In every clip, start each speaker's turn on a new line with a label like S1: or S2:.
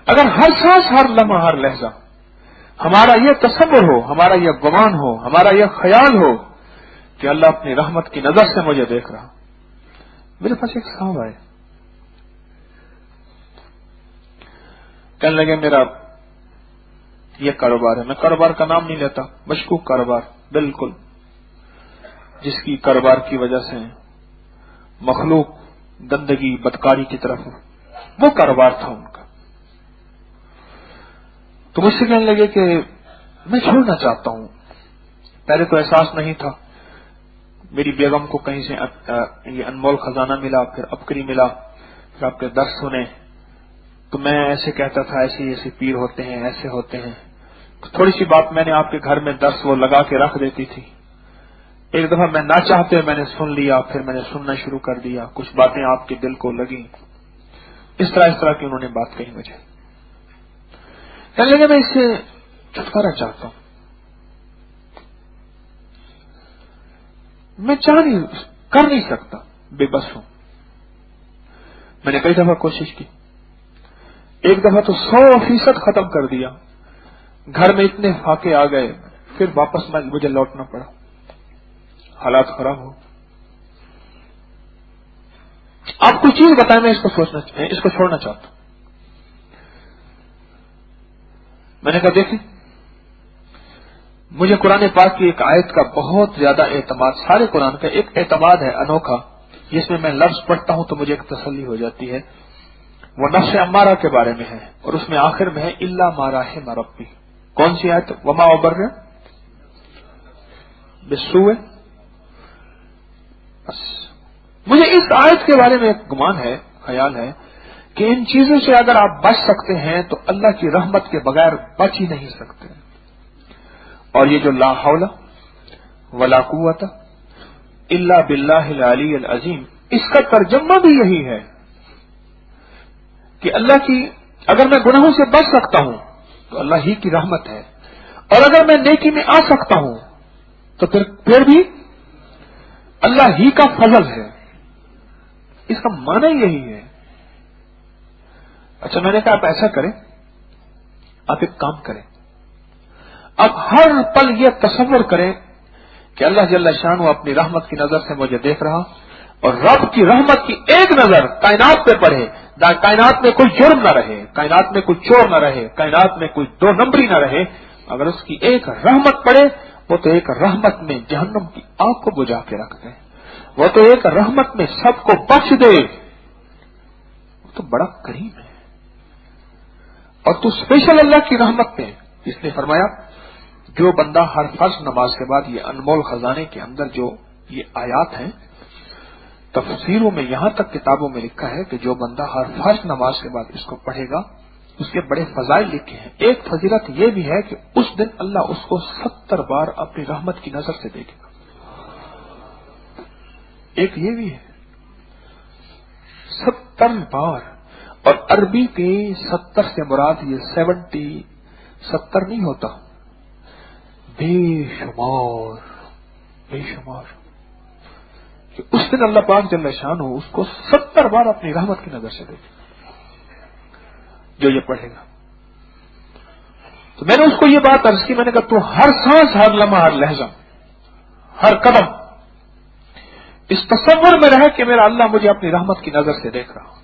S1: اگر ہر سانس، ہر لمحہ، ہر لہجہ ہمارا یہ تصور ہو، ہمارا یہ گمان ہو، ہمارا یہ خیال ہو کہ اللہ اپنی رحمت کی نظر سے مجھے دیکھ رہا۔ میرے پاس ایک صاحب آئے، کہنے لگے میرا یہ کاروبار ہے، میں کاروبار کا نام نہیں لیتا، مشکوک کاروبار بالکل، جس کی کاروبار کی وجہ سے مخلوق گندگی بدکاری کی طرف وہ کاروبار تھا ان کا۔ تو مجھ سے کہنے لگے کہ میں چھوڑنا چاہتا ہوں۔ پہلے تو احساس نہیں تھا، میری بیگم کو کہیں سے یہ انمول خزانہ ملا، پھر ابکری ملا، پھر آپ کے درس سنے، تو میں ایسے کہتا تھا ایسے ایسے پیر ہوتے ہیں، ایسے ہوتے ہیں۔ تھوڑی سی بات میں نے آپ کے گھر میں درس وہ لگا کے رکھ دیتی تھی، ایک دفعہ میں نہ چاہتے میں نے سن لیا، پھر میں نے سننا شروع کر دیا، کچھ باتیں آپ کے دل کو لگیں، اس طرح کی انہوں نے بات کہی مجھے۔ کہنے لگے میں اس سے چھٹکارا چاہتا ہوں، میں کر نہیں سکتا، بے بس ہوں۔ میں نے کئی دفعہ کوشش کی، ایک دفعہ تو 100% ختم کر دیا، گھر میں اتنے فاقے آ گئے، پھر واپس مجھے لوٹنا پڑا، حالات خراب ہو۔ آپ کوئی چیز بتائیں، میں اس کو چھوڑنا چاہتا ہوں۔ میں نے کہا دیکھیں، مجھے قرآن پاک کی ایک آیت کا بہت زیادہ اعتماد، سارے قرآن کا ایک اعتماد ہے انوکھا، جس میں لفظ پڑھتا ہوں تو مجھے ایک تسلی ہو جاتی ہے، وہ نفس امارہ کے بارے میں ہے، اور اس میں آخر میں ہے الا ما رحم ربی۔ کون سی آیت؟ وما ابرئ بالسوء۔ بس مجھے اس آیت کے بارے میں ایک گمان ہے، خیال ہے کہ ان چیزوں سے اگر آپ بچ سکتے ہیں تو اللہ کی رحمت کے بغیر بچ ہی نہیں سکتے۔ اور یہ جو لا حول ولا قوت الا باللہ العلی العظیم، اس کا ترجمہ بھی یہی ہے کہ اللہ کی، اگر میں گناہوں سے بچ سکتا ہوں تو اللہ ہی کی رحمت ہے، اور اگر میں نیکی میں آ سکتا ہوں تو پھر بھی اللہ ہی کا فضل ہے۔ اس کا معنی یہی ہے۔ اچھا، میں نے کہا آپ ایسا کریں، آپ ایک کام کریں، آپ ہر پل یہ تصور کریں کہ اللہ جل شانہ اپنی رحمت کی نظر سے مجھے دیکھ رہا، اور رب کی رحمت کی ایک نظر کائنات پہ پڑے، کائنات میں کوئی جرم نہ رہے، کائنات میں کوئی چور نہ رہے، کائنات میں کوئی دو نمبری نہ رہے، اگر اس کی ایک رحمت پڑے، وہ تو ایک رحمت میں جہنم کی آگ کو بجھا کے رکھ دے، وہ تو ایک رحمت میں سب کو بخش دے، وہ تو بڑا کریم ہے۔ اور تو اسپیشل اللہ کی رحمت پہ، اس نے فرمایا جو بندہ ہر فرض نماز کے بعد، یہ انمول خزانے کے اندر جو یہ آیات ہیں، تفسیروں میں یہاں تک کتابوں میں لکھا ہے کہ جو بندہ ہر فرض نماز کے بعد اس کو پڑھے گا، اس کے بڑے فضائل لکھے ہیں۔ ایک فضیلت یہ بھی ہے کہ اس دن اللہ اس کو 70 بار اپنی رحمت کی نظر سے دیکھے گا، ایک یہ بھی ہے 70 بار۔ اور عربی کے 70 سے مراد یہ 70 نہیں ہوتا، بے شمار، بے شمار، کہ اس دن اللہ پاک جل شانہ اس کو 70 بار اپنی رحمت کی نظر سے دیکھے جو یہ پڑھے گا۔ تو میں نے اس کو یہ بات عرض کی، میں نے کہا تو ہر سانس، ہر لمحہ، ہر لہجہ، ہر قدم اس تصور میں رہے کہ میرا اللہ مجھے اپنی رحمت کی نظر سے دیکھ رہا،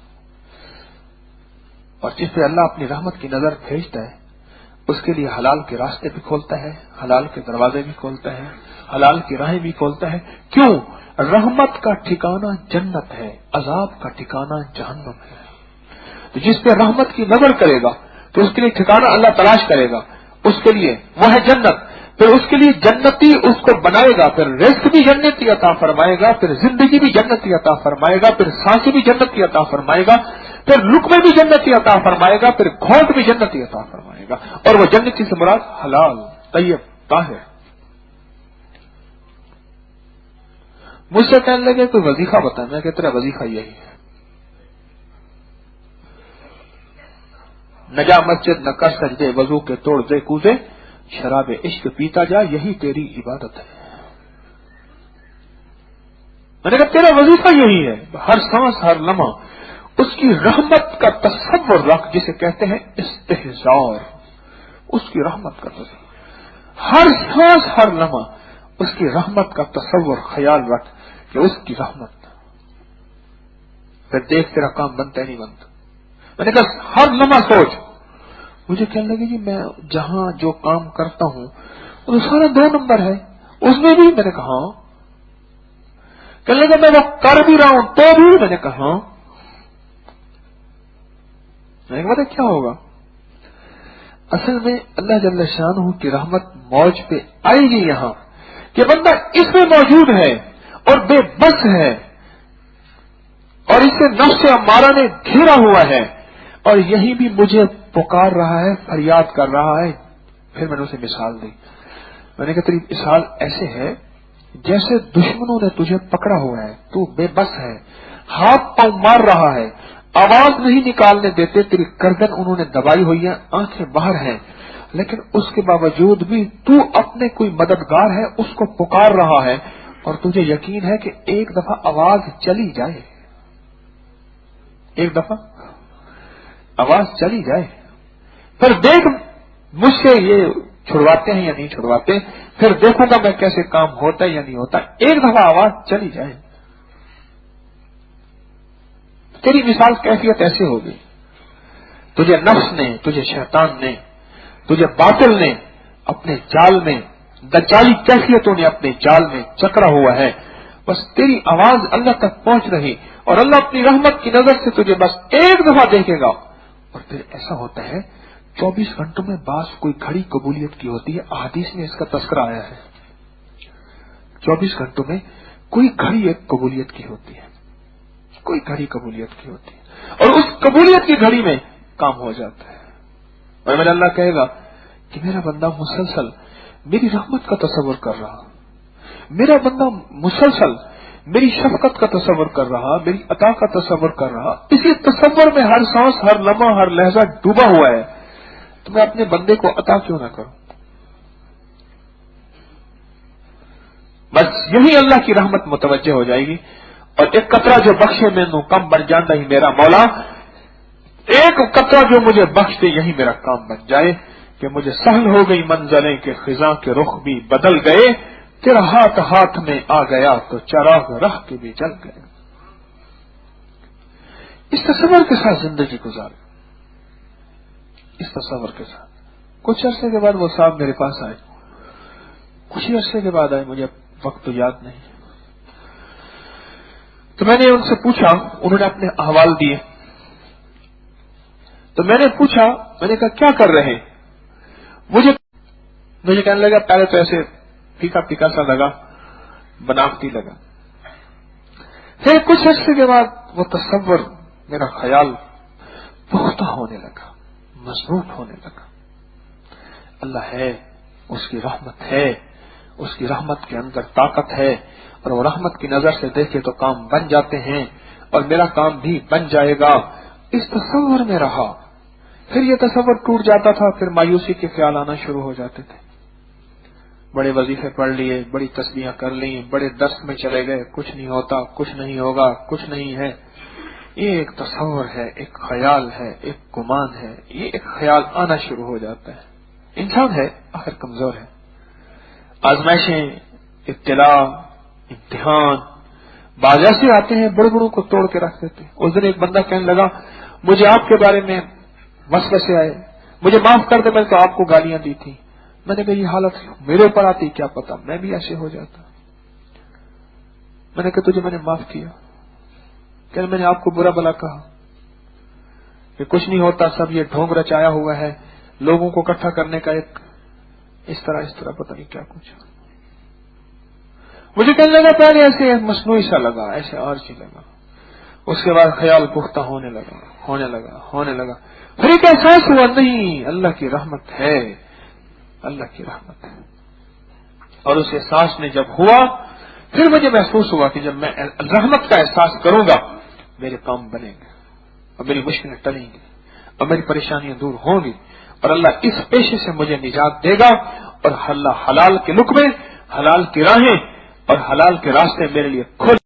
S1: اور جس پہ اللہ اپنی رحمت کی نظر بھیجتا ہے اس کے لیے حلال کے راستے بھی کھولتا ہے، حلال کے دروازے بھی کھولتا ہے، حلال کی راہیں بھی کھولتا ہے۔ کیوں؟ رحمت کا ٹھکانہ جنت ہے، عذاب کا ٹھکانہ جہنم ہے۔ تو جس پہ رحمت کی نظر کرے گا تو اس کے لیے ٹھکانہ اللہ تلاش کرے گا، اس کے لیے وہ ہے جنت، پھر اس کے لیے جنتی اس کو بنائے گا، پھر رزق بھی جنتی عطا فرمائے گا، پھر زندگی بھی جنتی عطا فرمائے گا، پھر سانسیں بھی جنتی عطا فرمائے گا، پھر لقمے بھی جنتی عطا فرمائے گا، پھر گھونٹ بھی جنتی عطا فرمائے گا، اور وہ جنتی سے مراد حلال، طیب، طاہر۔ مجھ سے کہنے لگے کوئی وظیفہ بتا، میں کہتا رہا وظیفہ یہی ہے، نہ جا مسجد، نہ کر سجدے، وضو کے توڑ دے کوزے، شراب عشق پیتا جا، یہی تیری عبادت ہے۔ میں نے کہا تیرا وظیفہ یہی ہے، ہر سانس، ہر لمحہ اس کی رحمت کا تصور رکھ، جسے کہتے ہیں استحضار، اس کی رحمت کا تصور، ہر سانس ہر لمحہ اس کی رحمت کا تصور خیال رکھ کہ اس کی رحمت، پھر دیکھ تیرا کام بنتا ہے نہیں بنتا۔ میں نے کہا ہر لمحہ سوچ۔ مجھے کہنے لگے جی میں جہاں جو کام کرتا ہوں وہ سارا 2 نمبر ہے، اس میں بھی؟ میں نے کہا ہاں۔ کہنے لگا میں وہ کر بھی رہا ہوں تو بھی؟ میں نے کہا ہاں۔ میں نے کہا کیا ہوگا؟ اصل میں اللہ جل شانہ کی رحمت موج پہ آئے گی یہاں کہ بندہ اس میں موجود ہے اور بے بس ہے، اور اسے نفس امارہ نے گھیرا ہوا ہے، اور یہی بھی مجھے پکار رہا ہے، فریاد کر رہا ہے۔ پھر میں نے اسے مثال دی، میں نے کہا تیری مثال ایسے ہے جیسے دشمنوں نے تجھے پکڑا ہوا ہے، تو بے بس ہے، ہاتھ پاؤں مار رہا ہے، آواز نہیں نکالنے دیتے، تیری گردن انہوں نے دبائی ہوئی ہے، آنکھیں باہر ہیں، لیکن اس کے باوجود بھی تو اپنے کوئی مددگار ہے اس کو پکار رہا ہے، اور تجھے یقین ہے کہ ایک دفعہ آواز چلی جائے، ایک دفعہ آواز چلی جائے، پھر دیکھ مجھ سے یہ چھڑواتے ہیں یا نہیں چھڑواتے، پھر دیکھوں گا میں کیسے کام ہوتا ہے یا نہیں ہوتا، ایک دفعہ آواز چلی جائے۔ تیری مثال کیفیت ایسے ہوگی، تجھے نفس نے، تجھے شیطان نے، تجھے باطل نے اپنے جال میں، دجالی کیفیتوں نے اپنے جال میں چکرا ہوا ہے، بس تیری آواز اللہ تک پہنچ رہی، اور اللہ اپنی رحمت کی نظر سے تجھے بس ایک دفعہ دیکھے گا، اور پھر ایسا ہوتا ہے 24 گھنٹوں میں بعض کوئی گھڑی قبولیت کی ہوتی ہے، احادیث میں اس کا تذکرہ آیا ہے، 24 گھنٹوں میں کوئی گھڑی ایک قبولیت کی ہوتی ہے، کوئی گھڑی قبولیت کی ہوتی ہے، اور اس قبولیت کی گھڑی میں کام ہو جاتا ہے، اور میرا اللہ کہے گا کہ میرا بندہ مسلسل میری رحمت کا تصور کر رہا، میرا بندہ مسلسل میری شفقت کا تصور کر رہا، میری عطا کا تصور کر رہا، اسی تصور میں ہر سانس ہر لمحہ ہر لہجہ ڈوبا ہوا ہے، تو میں اپنے بندے کو عطا کیوں نہ کروں؟ بس یہی اللہ کی رحمت متوجہ ہو جائے گی، اور ایک قطرہ جو بخشے میں نو کم بن جانا ہی میرا مولا، ایک قطرہ جو مجھے بخش دے یہی میرا کام بن جائے کہ مجھے سہل ہو گئی منظریں کہ خزاں کے رخ بھی بدل گئے، تیرا ہاتھ ہاتھ میں آ گیا تو چراغ راہ کے بھی جل گئے۔ اس تصور کے ساتھ زندگی گزارے، اس تصور کے ساتھ۔ کچھ عرصے کے بعد وہ صاحب میرے پاس آئے، کچھ ہی عرصے کے بعد آئے، مجھے وقت تو یاد نہیں، تو میں نے ان سے پوچھا، انہوں نے اپنے احوال دیے، تو میں نے پوچھا، میں نے کہا کیا کر رہے؟ مجھے کہنے لگا پہلے تو ایسے پھیکا پھیکا سا لگا، بناوٹی لگا، پھر کچھ عرصے کے بعد وہ تصور، میرا خیال پختہ ہونے لگا، مضبوط ہونے لگا۔ اللہ ہے، اس کی رحمت ہے، اس کی رحمت کے اندر طاقت ہے، اور وہ رحمت کی نظر سے دیکھے تو کام بن جاتے ہیں، اور میرا کام بھی بن جائے گا، اس تصور میں رہا۔ پھر یہ تصور ٹوٹ جاتا تھا، پھر مایوسی کے خیال آنا شروع ہو جاتے تھے، بڑے وظیفے پڑھ لیے، بڑی تسبیحیں کر لی، بڑے درس میں چلے گئے، کچھ نہیں ہوتا، کچھ نہیں ہوگا، کچھ نہیں ہے۔ یہ ایک تصور ہے، ایک خیال ہے، ایک گمان ہے، یہ ایک خیال آنا شروع ہو جاتا ہے۔ انسان ہے، آخر کمزور ہے، آزمائشیں، ابتلا، امتحان بعض ایسے آتے ہیں بڑوں کو توڑ کے رکھ دیتے ہیں۔ اس دن ایک بندہ کہنے لگا مجھے آپ کے بارے میں وسوسے آئے، مجھے معاف کر دے، میں نے تو آپ کو گالیاں دی تھی، میں نے کہا یہ حالت میرے اوپر آتی کیا پتا میں بھی ایسے ہو جاتا۔ میں نے کہا تجھے میں نے معاف کیا، کہ میں نے آپ کو برا بلا کہا کہ کچھ نہیں ہوتا، سب یہ ڈھونگ رچایا ہوا ہے لوگوں کو اکٹھا کرنے کا، ایک اس طرح پتہ نہیں کیا کچھ۔ مجھے کہنے لگا پہلے ایسے مصنوعی سا لگا، ایسے عارضی لگا، اس کے بعد خیال پختہ ہونے لگا، پھر ایک احساس ہوا نہیں اللہ کی رحمت ہے، اللہ کی رحمت ہے۔ اور اس احساس نے جب ہوا، پھر مجھے محسوس ہوا کہ جب میں رحمت کا احساس کروں گا میرے کام بنیں گے، اور میری مشکلیں ٹلیں گی، اور میری پریشانیاں دور ہوں گی، اور اللہ اس پیشے سے مجھے نجات دے گا، اور اللہ حلال کے لقمے، حلال کی راہیں اور حلال کے راستے میرے لیے کھول